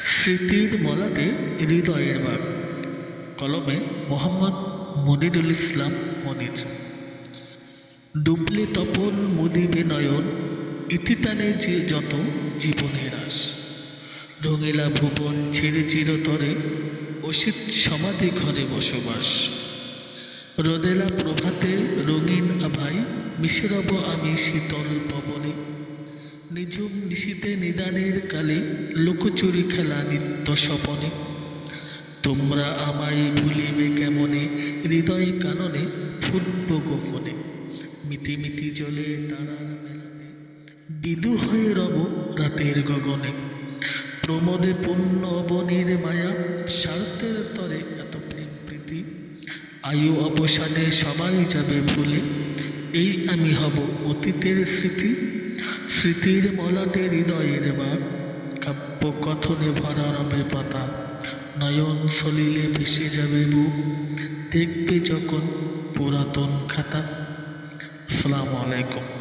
স্মৃতির মলাটে হৃদয়ের বাগ। কলমে মোহাম্মদ মনিরুল ইসলাম মনির। ডুবলে তপন মুদিবে নয়ন, ইতিটানে যে যত জীবনের আস। রঙিলা ভুবন ছেড়ে চিরতরে, অসিত সমাধি ঘরে বসবাস। রোদেলা প্রভাতে রঙিন আভায়, মিশে রব আমি শীতল পবনে। নিঝুম নিশীতে নিদানের কালে, লুকোচুরি খেলা নিত্য স্বপনে। তোমরা আমায় ভুলিবে কেমনে, হৃদয় কাননে ফুটব গোপনে। মিটি মিটি জলে তারার মেলানে, বিদু হয়ে রব রাতের গগনে। প্রমোদে পূর্ণ বনির মায়া, স্বার্থের তরে এত প্রেম প্রীতি। আয়ু অবসানে সবাই যাবে ভুলে, এই আমি হব অতীতের স্মৃতি। স্মৃতির মলাটে হৃদয়ের বাগ, কাব্য কথনে ভরা রবে পাতা। নয়ন সলিলে ভেসে যাবে বুক, দেখবে যখন পুরাতন খাতা। আসসালামু আলাইকুম।